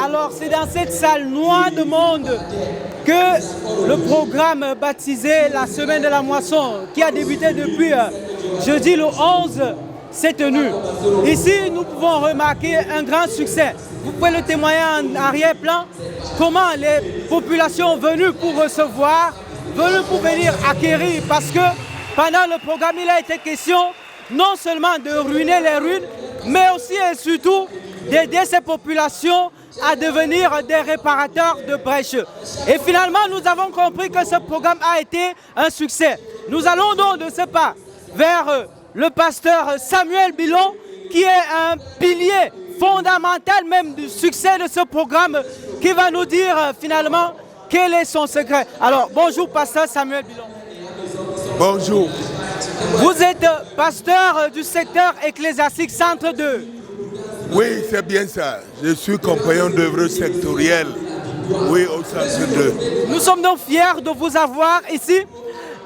Alors c'est dans cette salle noire de monde que le programme baptisé la Semaine de la Moisson, qui a débuté depuis jeudi le 11, s'est tenu. Ici, nous pouvons remarquer un grand succès. Vous pouvez le témoigner en arrière-plan, comment les populations venues pour recevoir, venues pour venir acquérir, parce que pendant le programme, il a été question non seulement de ruiner les ruines, mais aussi et surtout d'aider ces populations à devenir des réparateurs de brèches. Et finalement, nous avons compris que ce programme a été un succès. Nous allons donc de ce pas vers le pasteur Samuel Bilon, qui est un pilier fondamental même du succès de ce programme, qui va nous dire finalement quel est son secret. Alors, bonjour pasteur Samuel Bilon. Bonjour. Vous êtes pasteur du secteur ecclésiastique Centre 2. Oui, c'est bien ça. Je suis compagnon d'œuvre sectorielle, oui, au Centre 2. Nous sommes donc fiers de vous avoir ici.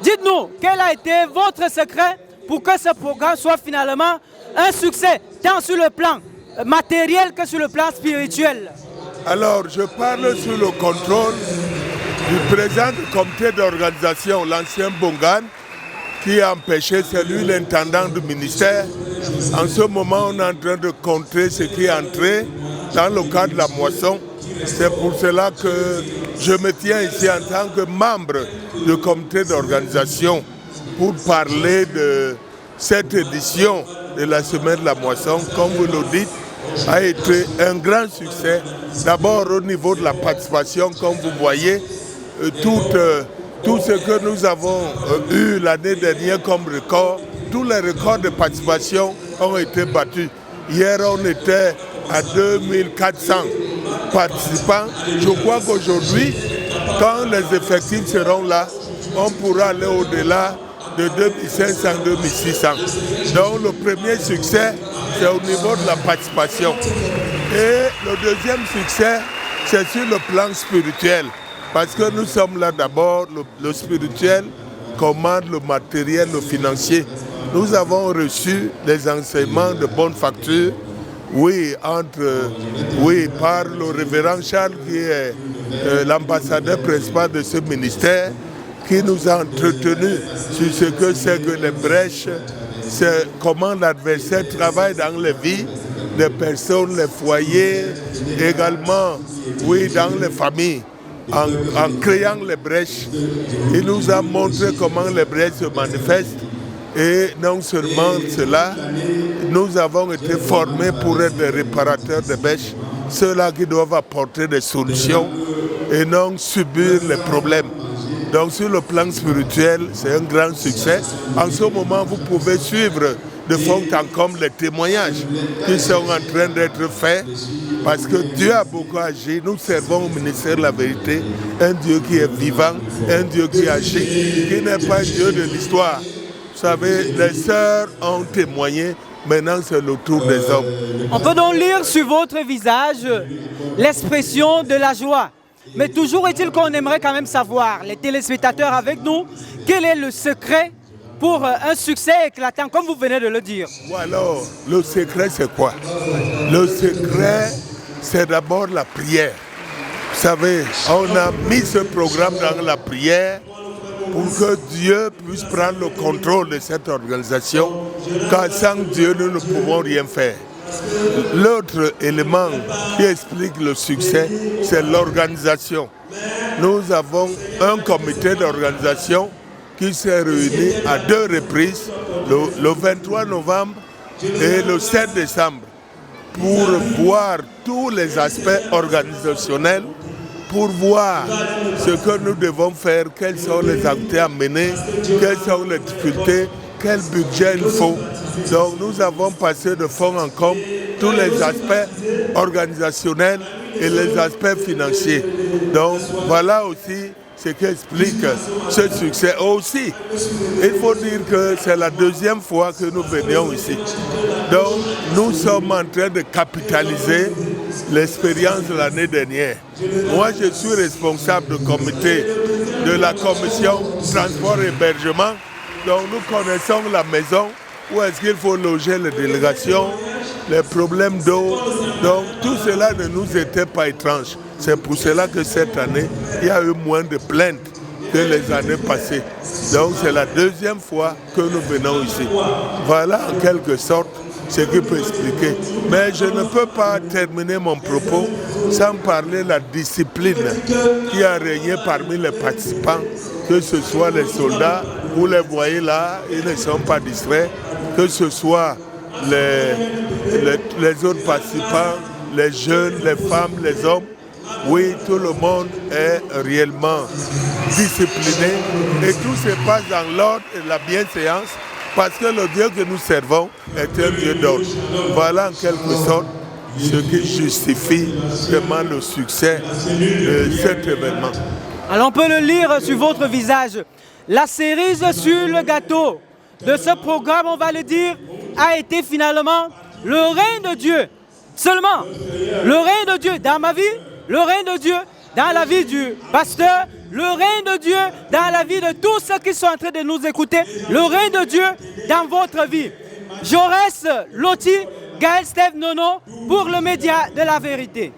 Dites-nous, quel a été votre secret pour que ce programme soit finalement un succès, tant sur le plan matériel que sur le plan spirituel? Alors, je parle sous le contrôle du président du comité d'organisation, l'ancien Bongan, qui a empêché, c'est lui l'intendant du ministère. En ce moment, on est en train de contrer ce qui est entré dans le cadre de la moisson. C'est pour cela que je me tiens ici en tant que membre du comité d'organisation pour parler de cette édition de la Semaine de la Moisson, comme vous le dites, a été un grand succès. D'abord au niveau de la participation, comme vous voyez, tout ce que nous avons eu l'année dernière comme record, tous les records de participation ont été battus. Hier, on était à 2400 participants. Je crois qu'aujourd'hui, quand les effectifs seront là, on pourra aller au-delà de 2500-2600. Donc le premier succès, c'est au niveau de la participation. Et le deuxième succès, c'est sur le plan spirituel. Parce que nous sommes là d'abord, le spirituel commande le matériel, le financier. Nous avons reçu les enseignements de bonne facture, par le révérend Charles, qui est l'ambassadeur principal de ce ministère, qui nous a entretenus sur ce que c'est que les brèches, c'est comment l'adversaire travaille dans les vies des personnes, les foyers, également, dans les familles. En créant les brèches, il nous a montré comment les brèches se manifestent. Et non seulement cela, nous avons été formés pour être des réparateurs de brèches, ceux-là qui doivent apporter des solutions et non subir les problèmes. Donc sur le plan spirituel, c'est un grand succès. En ce moment, vous pouvez suivre de fond en comble les témoignages qui sont en train d'être faits, parce que Dieu a beaucoup agi. Nous servons au ministère de la vérité, un Dieu qui est vivant, un Dieu qui agit, qui n'est pas un Dieu de l'histoire. Vous savez, les sœurs ont témoigné, maintenant c'est le tour des hommes. On peut donc lire sur votre visage l'expression de la joie. Mais toujours est-il qu'on aimerait quand même savoir, les téléspectateurs avec nous, quel est le secret pour un succès éclatant, comme vous venez de le dire? Alors, le secret c'est quoi? Le secret, c'est d'abord la prière. Vous savez, on a mis ce programme dans la prière pour que Dieu puisse prendre le contrôle de cette organisation, car sans Dieu, nous ne pouvons rien faire. L'autre élément qui explique le succès, c'est l'organisation. Nous avons un comité d'organisation qui s'est réuni à 2 reprises, le 23 novembre et le 7 décembre, pour voir tous les aspects organisationnels, pour voir ce que nous devons faire, quelles sont les activités à mener, quelles sont les difficultés, quel budget il faut. Donc nous avons passé de fond en comble tous les aspects organisationnels et les aspects financiers. Donc voilà aussi ce qui explique ce succès. Aussi, il faut dire que c'est la 2e fois que nous venions ici. Donc nous sommes en train de capitaliser l'expérience de l'année dernière. Moi, je suis responsable du comité de la commission transport et hébergement. Donc nous connaissons la maison, où est-ce qu'il faut loger les délégations, les problèmes d'eau. Donc tout cela ne nous était pas étrange. C'est pour cela que cette année, il y a eu moins de plaintes que les années passées. Donc c'est la deuxième fois que nous venons ici. Voilà en quelque sorte ce qui peut expliquer. Mais je ne peux pas terminer mon propos sans parler de la discipline qui a régné parmi les participants, que ce soit les soldats, vous les voyez là, ils ne sont pas distraits, que ce soit les autres participants, les jeunes, les femmes, les hommes. Oui, tout le monde est réellement discipliné et tout se passe dans l'ordre et la bienséance parce que le Dieu que nous servons est un Dieu d'ordre. Voilà en quelque sorte ce qui justifie vraiment le succès de cet événement. Alors on peut le lire sur votre visage. La cerise sur le gâteau de ce programme, on va le dire, a été finalement le règne de Dieu. Seulement, le règne de Dieu dans ma vie, le règne de Dieu dans la vie du pasteur, le règne de Dieu dans la vie de tous ceux qui sont en train de nous écouter, le règne de Dieu dans votre vie. Jaurès Loti, Gaël Steve Nono pour le média de la vérité.